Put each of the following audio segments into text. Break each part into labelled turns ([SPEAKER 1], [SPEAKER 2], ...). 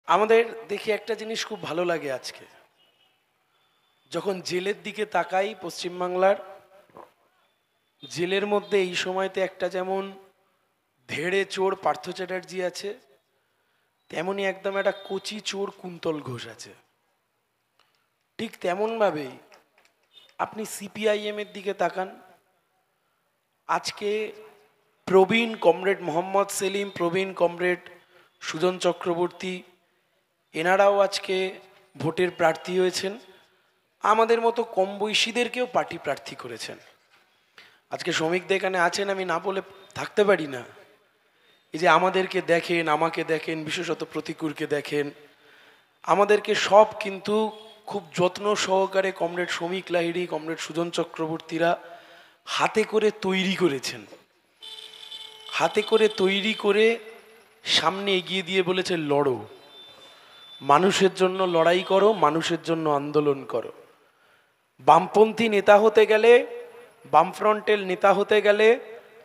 [SPEAKER 1] আমাদের দেখি একটা জিনিস খুব ভালো লাগে আজকে, যখন জেলের দিকে তাকাই পশ্চিমবাংলার জেলের মধ্যে এই সময়তে একটা যেমন ধেড়ে চোর পার্থ চ্যাটার্জি আছে, তেমনি একদম একটা কচি চোর কুন্তল ঘোষ আছে। ঠিক তেমনভাবেই আপনি সিপিআইএম এর দিকে তাকান। আজকে প্রবীণ কমরেড মোহাম্মদ সেলিম, প্রবীণ কমরেড সুজন চক্রবর্তী, এনারাও আজকে ভোটের প্রার্থী হয়েছেন। আমাদের মতো কম বয়সীদেরকেও পার্টি প্রার্থী করেছেন। আজকে শ্রমিকদা এখানে আছেন, আমি না বলে থাকতে পারি না। এই যে আমাদেরকে দেখেন, আমাকে দেখেন, বিশেষত প্রতিকূলকে দেখেন, আমাদেরকে সব কিন্তু খুব যত্ন সহকারে কমরেড শ্রমিক লাহিড়ী, কমরেড সুজন চক্রবর্তীরা হাতে করে তৈরি করেছেন। হাতে করে তৈরি করে সামনে এগিয়ে দিয়ে বলেছে, লড়ো, মানুষের জন্য লড়াই করো, মানুষের জন্য আন্দোলন করো। বামপন্থী নেতা হতে গেলে, বামফ্রন্টের নেতা হতে গেলে,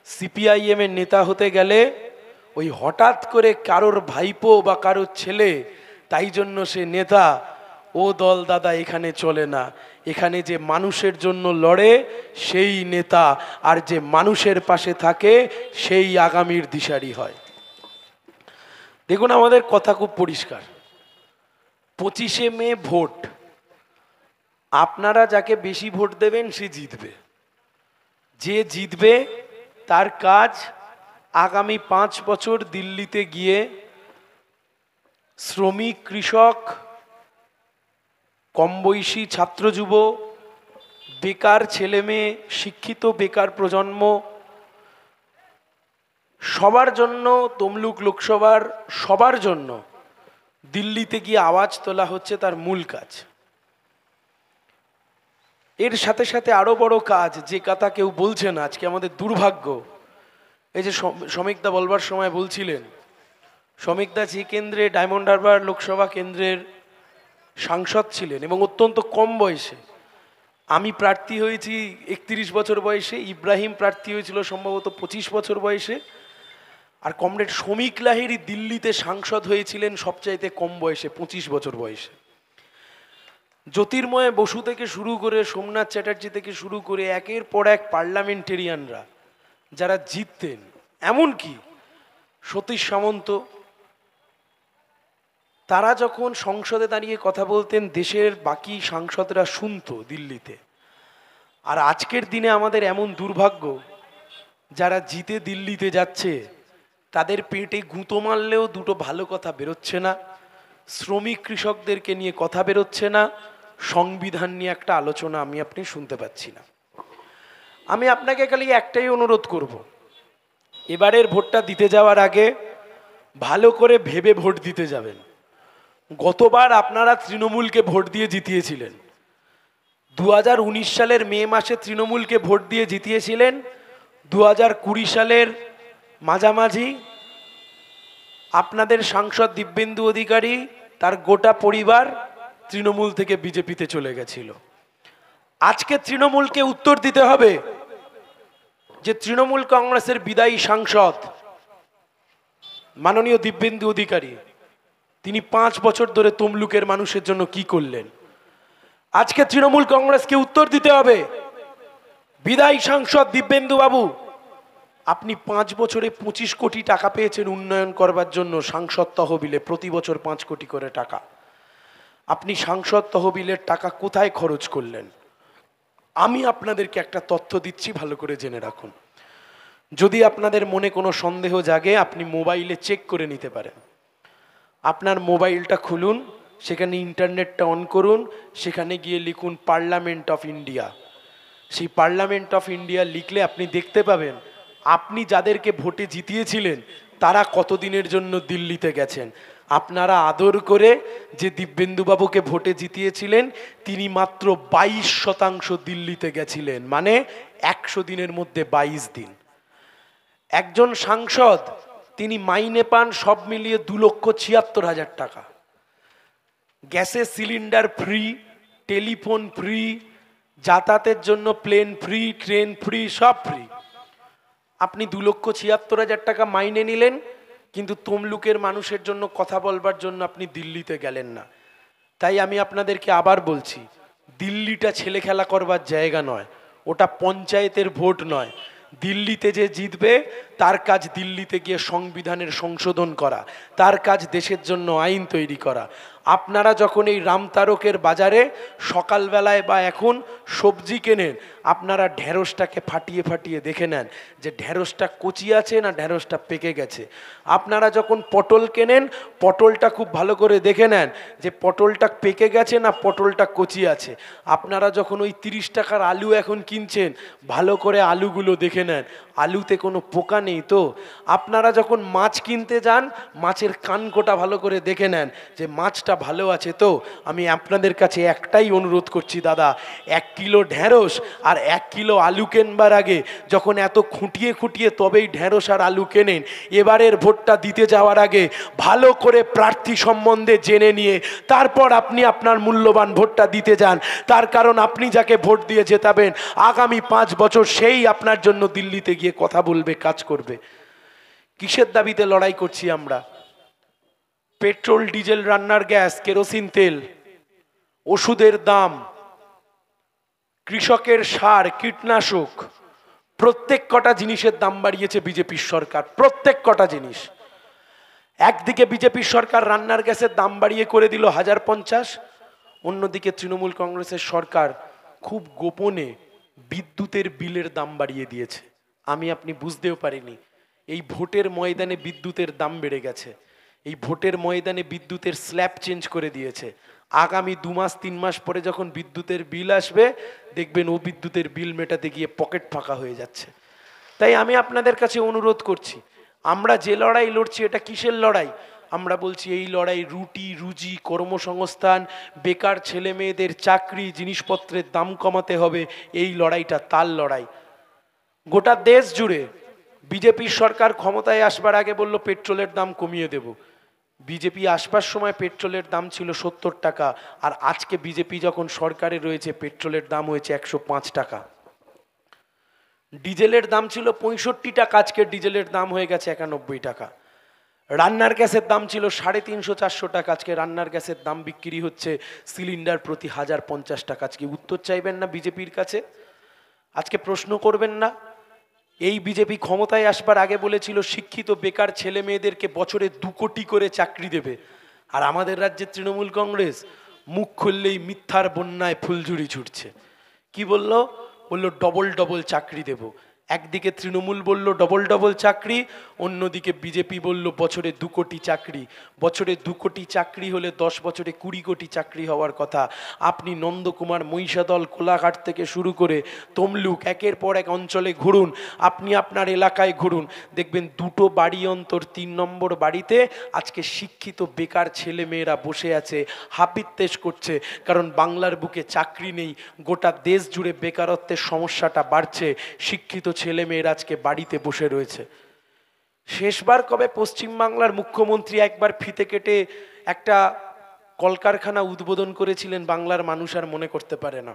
[SPEAKER 1] সিপিআইএম এর নেতা হতে গেলে ওই হঠাৎ করে কারোর ভাইপো বা কারোর ছেলে তাই জন্য সে নেতা, ও দল দাদা এখানে চলে না। এখানে যে মানুষের জন্য লড়ে সেই নেতা, আর যে মানুষের পাশে থাকে সেই আগামীর দিশারি হয়। দেখুন, আমাদের কথা খুব পরিষ্কার। 25শে মে ভোট, আপনারা যাকে বেশি ভোট দেবেন সে জিতবে। যে জিতবে তার কাজ আগামী 5 বছর দিল্লিতে গিয়ে শ্রমিক, কৃষক, কম বয়সী ছাত্র যুব, বেকার ছেলে মেয়ে, শিক্ষিত বেকার প্রজন্ম, সবার জন্য, তমলুক লোকসভার সবার জন্য দিল্লিতে গিয়ে আওয়াজ তোলা হচ্ছে তার মূল কাজ। এর সাথে সাথে আরো বড় কাজ, যে কথা কেউ বলছে না, আজকে আমাদের দুর্ভাগ্য। এই যে শ্রমিকদা বলবার সময় বলছিলেন, শ্রমিকদা যে কেন্দ্রে ডায়মন্ড হারবার লোকসভা কেন্দ্রের সাংসদ ছিলেন এবং অত্যন্ত কম বয়সে, আমি প্রার্থী হয়েছি 31 বছর বয়সে, ইব্রাহিম প্রার্থী হয়েছিল সম্ভবত 25 বছর বয়সে, আর কমরেড শ্রমিক লাহিড়ী দিল্লিতে সাংসদ হয়েছিলেন সবচাইতে কম বয়সে, 25 বছর বয়সে। জ্যোতির্ময় বসু থেকে শুরু করে, সোমনাথ চ্যাটার্জি থেকে শুরু করে একের পর এক পার্লামেন্টেরিয়ানরা যারা জিততেন, এমনকি সতীশ সামন্ত, তারা যখন সংসদে দাঁড়িয়ে কথা বলতেন দেশের বাকি সাংসদরা শুনতো দিল্লিতে। আর আজকের দিনে আমাদের এমন দুর্ভাগ্য, যারা জিতে দিল্লিতে যাচ্ছে তাদের পেটে গুঁতো মারলেও দুটো ভালো কথা বেরোচ্ছে না, শ্রমিক কৃষকদেরকে নিয়ে কথা বেরোচ্ছে না, সংবিধান নিয়ে একটা আলোচনা আমি আপনি শুনতে পাচ্ছি না। আমি আপনাকে খালি একটাই অনুরোধ করব, এবারের ভোটটা দিতে যাওয়ার আগে ভালো করে ভেবে ভোট দিতে যাবেন। গতবার আপনারা তৃণমূলকে ভোট দিয়ে জিতিয়েছিলেন, 2019 সালের মে মাসে তৃণমূলকে ভোট দিয়ে জিতিয়েছিলেন। 2020 সালের মাঝামাঝি আপনাদের সাংসদ দিব্যেন্দু অধিকারী, তার গোটা পরিবার তৃণমূল থেকে বিজেপিতে চলে গেছিল। আজকে তৃণমূলকে উত্তর দিতে হবে যে তৃণমূল কংগ্রেসের বিদায়ী সাংসদ মাননীয় দিব্যেন্দু অধিকারী, তিনি 5 বছর ধরে তমলুকের মানুষের জন্য কি করলেন। আজকে তৃণমূল কংগ্রেসকে উত্তর দিতে হবে, বিদায়ী সাংসদ দিব্যেন্দু বাবু, আপনি 5 বছরে 25 কোটি টাকা পেয়েছেন উন্নয়ন করবার জন্য সাংসদ তহবিলে, প্রতি বছর 5 কোটি করে টাকা। আপনি সাংসদ তহবিলের টাকা কোথায় খরচ করলেন? আমি আপনাদেরকে একটা তথ্য দিচ্ছি, ভালো করে জেনে রাখুন। যদি আপনাদের মনে কোনো সন্দেহ জাগে, আপনি মোবাইলে চেক করে নিতে পারেন। আপনার মোবাইলটা খুলুন, সেখানে ইন্টারনেটটা অন করুন, সেখানে গিয়ে লিখুন পার্লামেন্ট অফ ইন্ডিয়া। সেই পার্লামেন্ট অফ ইন্ডিয়া লিখলে আপনি দেখতে পাবেন আপনি যাদেরকে ভোটে জিতিয়েছিলেন তারা কতদিনের জন্য দিল্লিতে গেছেন। আপনারা আদর করে যে দিব্যেন্দুবাবুকে ভোটে জিতিয়েছিলেন তিনি মাত্র 22% দিল্লিতে গেছিলেন, মানে 100 দিনের মধ্যে 22 দিন। একজন সাংসদ তিনি মাইনে পান সব মিলিয়ে 2,76,000 টাকা। গ্যাসের সিলিন্ডার ফ্রি, টেলিফোন ফ্রি, যাতায়াতের জন্য প্লেন ফ্রি, ট্রেন ফ্রি, সব ফ্রি। আপনি 2,76,000 টাকা মাইনে নিলেন, কিন্তু তমলুকের মানুষের জন্য কথা বলবার জন্য আপনি দিল্লিতে গেলেন না। তাই আমি আপনাদেরকে আবার বলছি, দিল্লিটা ছেলে খেলা করবার জায়গা নয়, ওটা পঞ্চায়েতের ভোট নয়। দিল্লিতে যে জিতবে তার কাজ দিল্লিতে গিয়ে সংবিধানের সংশোধন করা, তার কাজ দেশের জন্য আইন তৈরি করা। আপনারা যখন এই রামতারকের বাজারে সকালবেলায় বা এখন সবজি কেনেন, আপনারা ঢেঁড়সটাকে ফাটিয়ে ফাটিয়ে দেখে নেন যে ঢেঁড়সটা কচি আছে না ঢেঁড়সটা পেকে গেছে। আপনারা যখন পটল কেনেন, পটলটা খুব ভালো করে দেখে নেন যে পটলটা পেকে গেছে না পটলটা কচি আছে। আপনারা যখন ওই 30 টাকার আলু এখন কিনছেন, ভালো করে আলুগুলো দেখে নেন আলুতে কোনো পোকা নেই তো। আপনারা যখন মাছ কিনতে যান, মাছের কানকোটা ভালো করে দেখে নেন যে মাছটা ভালো আছে তো। আমি আপনাদের কাছে একটাই অনুরোধ করছি দাদা, 1 কিলো ঢেঁড়স আর 1 কিলো আলু কেনবার আগে যখন এত খুঁটিয়ে খুঁটিয়ে তবেই ঢেঁড়স আর আলু কেনেন, এবারের ভোটটা দিতে যাওয়ার আগে ভালো করে প্রার্থী সম্বন্ধে জেনে নিয়ে তারপর আপনি আপনার মূল্যবান ভোটটা দিতে যান। তার কারণ আপনি যাকে ভোট দিয়ে জেতাবেন আগামী 5 বছর সেই আপনার জন্য দিল্লিতে গিয়ে কথা বলবে, কাজ করবে। কিসের দাবিতে লড়াই করছি আমরা? পেট্রোল, ডিজেল, রান্নার গ্যাস, কেরোসিন তেল, ওষুধের দাম, কৃষকের সার, কীটনাশক, প্রত্যেক কটা জিনিসের দাম বাড়িয়েছে বিজেপির সরকার। প্রত্যেক কটা জিনিস। একদিকে বিজেপির সরকার রান্নার গ্যাসের দাম বাড়িয়ে করে দিল 1050, অন্যদিকে তৃণমূল কংগ্রেসের সরকার খুব গোপনে বিদ্যুতের বিলের দাম বাড়িয়ে দিয়েছে। আমি আপনি বুঝতেও পারিনি। এই ভোটের ময়দানে বিদ্যুতের দাম বেড়ে গেছে। এই ভোটের ময়দানে বিদ্যুতের স্ল্যাব চেঞ্জ করে দিয়েছে। আগামী 2 মাস 3 মাস পরে যখন বিদ্যুতের বিল আসবে, দেখবেন ও বিদ্যুতের বিল মেটাতে গিয়ে পকেট ফাঁকা হয়ে যাচ্ছে। তাই আমি আপনাদের কাছে অনুরোধ করছি, আমরা যে লড়াই লড়ছি এটা কিসের লড়াই? আমরা বলছি এই লড়াই রুটি রুজি, কর্মসংস্থান, বেকার ছেলে মেয়েদের চাকরি, জিনিসপত্রের দাম কমাতে হবে। এই লড়াইটা তার লড়াই। গোটা দেশ জুড়ে বিজেপির সরকার ক্ষমতায় আসবার আগে বলল পেট্রোলের দাম কমিয়ে দেব। বিজেপি আসবার সময় পেট্রোলের দাম ছিল 70 টাকা, আর আজকে বিজেপি যখন সরকারে রয়েছে পেট্রোলের দাম হয়েছে 105 টাকা। ডিজেলের দাম ছিল 65 টাকা, আজকে ডিজেলের দাম হয়ে গেছে 91 টাকা। রান্নার গ্যাসের দাম ছিল 350-400 টাকা, আজকে রান্নার গ্যাসের দাম বিক্রি হচ্ছে সিলিন্ডার প্রতি 1050 টাকা। আজকে উত্তর চাইবেন না বিজেপির কাছে? আজকে প্রশ্ন করবেন না? এই বিজেপি ক্ষমতায় আসবার আগে বলেছিল শিক্ষিত বেকার ছেলে মেয়েদেরকে বছরে 2 কোটি করে চাকরি দেবে, আর আমাদের রাজ্যের তৃণমূল কংগ্রেস মুখ খুললেই মিথ্যার বন্যায় ফুলঝুরি ছুটছে। কি বললো? বললো ডবল ডবল চাকরি দেব। একদিকে তৃণমূল বলল ডবল ডবল চাকরি, অন্যদিকে বিজেপি বলল বছরে 2 কোটি চাকরি। বছরে 2 কোটি চাকরি হলে 10 বছরে 20 কোটি চাকরি হওয়ার কথা। আপনি নন্দকুমার, মহিষাদল, কোলাঘাট থেকে শুরু করে তমলুক, একের পর এক অঞ্চলে ঘুরুন, আপনি আপনার এলাকায় ঘুরুন, দেখবেন 2টো বাড়ি অন্তর 3 নম্বর বাড়িতে আজকে শিক্ষিত বেকার ছেলে মেয়েরা বসে আছে, হাপিত্তেশ করছে। কারণ বাংলার বুকে চাকরি নেই, গোটা দেশ জুড়ে বেকারত্বের সমস্যাটা বাড়ছে, শিক্ষিত ছেলে মেয়েরা আজকে বাড়িতে বসে রয়েছে। শেষবার কবে পশ্চিমবাংলার মুখ্যমন্ত্রী একবার ফিতে কেটে একটা কলকারখানা উদ্বোধন করেছিলেন বাংলার মানুষ আর মনে করতে পারে না।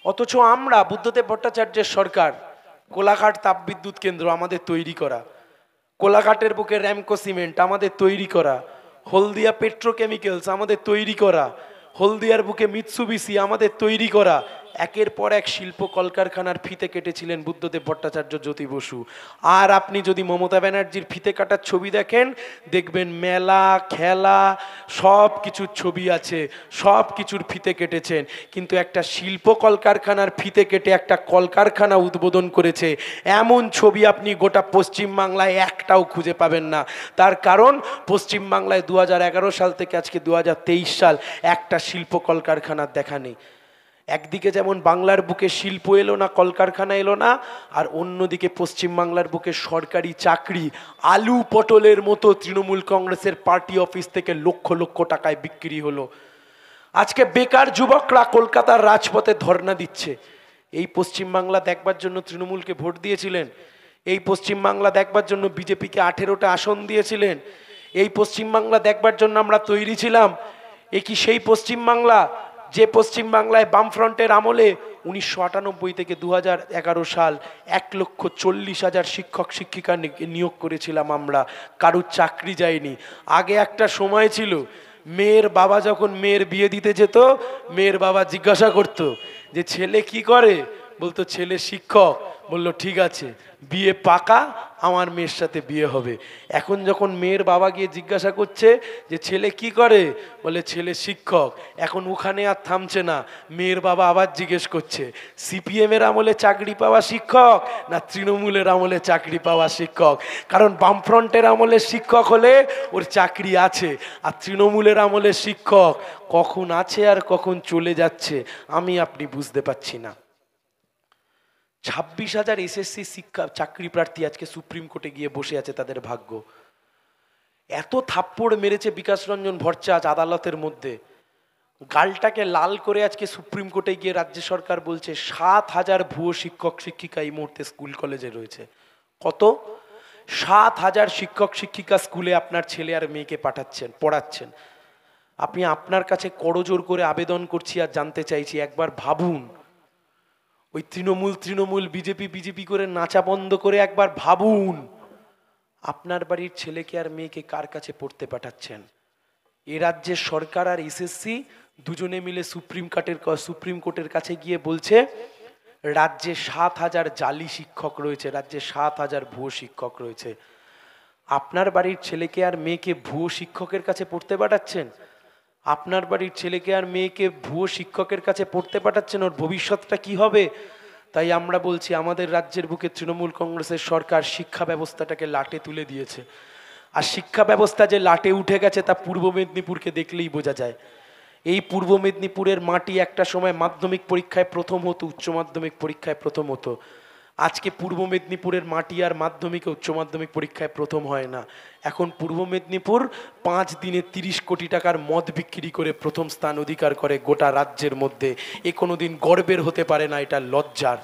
[SPEAKER 1] অথচ আমরা, বুদ্ধদেব ভট্টাচার্যের সরকার, কোলাঘাট তাপবিদ্যুৎ কেন্দ্র আমাদের তৈরি করা, কোলাঘাটের বুকে র্যামকো সিমেন্ট আমাদের তৈরি করা, হলদিয়া পেট্রোকেমিক্যালস আমাদের তৈরি করা, হলদিয়ার বুকে মিৎসুবিশি আমাদের তৈরি করা, একের পর এক শিল্প কলকারখানার ফিতে কেটেছিলেন বুদ্ধদেব ভট্টাচার্য, জ্যোতি বসু। আর আপনি যদি মমতা ব্যানার্জির ফিতে কাটার ছবি দেখেন, দেখবেন মেলা খেলা সব কিছুর ছবি আছে, সব কিছুর ফিতে কেটেছেন। কিন্তু একটা শিল্প কলকারখানার ফিতে কেটে একটা কলকারখানা উদ্বোধন করেছে এমন ছবি আপনি গোটা পশ্চিমবাংলায় একটাও খুঁজে পাবেন না। তার কারণ পশ্চিমবাংলায় 2011 সাল থেকে আজকে 2023 সাল একটা শিল্প কলকারখানার দেখা নেই। একদিকে যেমন বাংলার বুকে শিল্প এলো না, কলকারখানা এলো না, আর অন্যদিকে পশ্চিমবাংলার বুকে সরকারি চাকরি আলু পটলের মতো তৃণমূল কংগ্রেসের পার্টি অফিস থেকে লক্ষ লক্ষ টাকায় বিক্রি হলো। আজকে বেকার যুবকরা কলকাতার রাজপথে ধর্ণা দিচ্ছে। এই পশ্চিমবাংলা দেখবার জন্য তৃণমূলকে ভোট দিয়েছিলেন? এই পশ্চিমবাংলা দেখবার জন্য বিজেপিকে 18টা আসন দিয়েছিলেন? এই পশ্চিমবাংলা দেখবার জন্য আমরা তৈরি ছিলাম? এ কি সেই পশ্চিমবাংলা যে পশ্চিমবাংলায় বামফ্রন্টের আমলে 1998 থেকে 2011 সাল 1,40,000 শিক্ষক শিক্ষিকা নিয়োগ করেছিলাম আমরা, কারুর চাকরি যায়নি। আগে একটা সময় ছিল, মেয়ের বাবা যখন মেয়ের বিয়ে দিতে যেত, মেয়ের বাবা জিজ্ঞাসা করতো যে ছেলে কি করে, বলতো ছেলে শিক্ষক। বললো ঠিক আছে, বিয়ে পাকা, আমার মেয়ের সাথে বিয়ে হবে। এখন যখন মেয়ের বাবা গিয়ে জিজ্ঞাসা করছে যে ছেলে কি করে, বলে ছেলে শিক্ষক। এখন ওখানে আর থামছে না, মেয়ের বাবা আবার জিজ্ঞেস করছে সিপিএম এর আমলে চাকরি পাওয়া শিক্ষক না তৃণমূলের আমলে চাকরি পাওয়া শিক্ষক। কারণ বামফ্রন্টের আমলে শিক্ষক হলে ওর চাকরি আছে, আর তৃণমূলের আমলে শিক্ষক কখন আছে আর কখন চলে যাচ্ছে আমি আপনি বুঝতে পারছি না। 26,000 এসএসসি শিক্ষা চাকরি প্রার্থী আজকে সুপ্রিম কোর্টে গিয়ে বসে আছে, তাদের ভাগ্য। এত থাপ্পড় মেরেছে বিকাশ রঞ্জন ভট্টাচার্য আদালতের মধ্যে, গালটাকে লাল করে আজকে সুপ্রিম কোর্টে গিয়ে রাজ্য সরকার বলছে 7,000 ভুয়ো শিক্ষক শিক্ষিকা এই মুহূর্তে স্কুল কলেজে রয়েছে। কত? 7,000 শিক্ষক শিক্ষিকা স্কুলে আপনার ছেলে আর মেয়েকে পাঠাচ্ছেন, পড়াচ্ছেন। আপনি আপনার কাছে করজোর করে আবেদন করছি আর জানতে চাইছি, একবার ভাবুন, ওই তৃণমূল বিজেপি করে নাচা বন্ধ করে একবার ভাবুন, আপনার বাড়ির ছেলেকে আর মেয়েকে কার কাছে পড়তে পাঠাচ্ছেন? এ রাজ্যের সরকার আর এসএসসি দুজনে মিলে সুপ্রিম কোর্টের কাছে গিয়ে বলছে রাজ্যে 7,000 জালি শিক্ষক রয়েছে, রাজ্যে 7,000 ভুয়ো শিক্ষক রয়েছে। আপনার বাড়ির ছেলেকে আর মেয়েকে ভুয়ো শিক্ষকের কাছে পড়তে পাঠাচ্ছেন? আপনার বাড়ির ছেলেকে আর মেয়েকে ভুয়ো শিক্ষকের কাছে পড়তে পাঠাচ্ছেন, ওর ভবিষ্যৎটা কি হবে? তাই আমরা বলছি, আমাদের রাজ্যের বুকে তৃণমূল কংগ্রেসের সরকার শিক্ষা ব্যবস্থাটাকে লাটে তুলে দিয়েছে। আর শিক্ষা ব্যবস্থা যে লাটে উঠে গেছে তা পূর্ব মেদিনীপুরকে দেখলেই বোঝা যায়। এই পূর্ব মেদিনীপুরের মাটি একটা সময় মাধ্যমিক পরীক্ষায় প্রথম হতো, উচ্চ মাধ্যমিক পরীক্ষায় প্রথম হতো। আজকে পূর্ব মেদিনীপুরের মাটি আর মাধ্যমিক উচ্চ মাধ্যমিক পরীক্ষায় প্রথম হয় না। এখন পূর্ব মেদিনীপুর 5 দিনে 30 কোটি টাকার মদ বিক্রি করে প্রথম স্থান অধিকার করে গোটা রাজ্যের মধ্যে। এ কোনোদিন গর্বের হতে পারে না, এটা লজ্জার।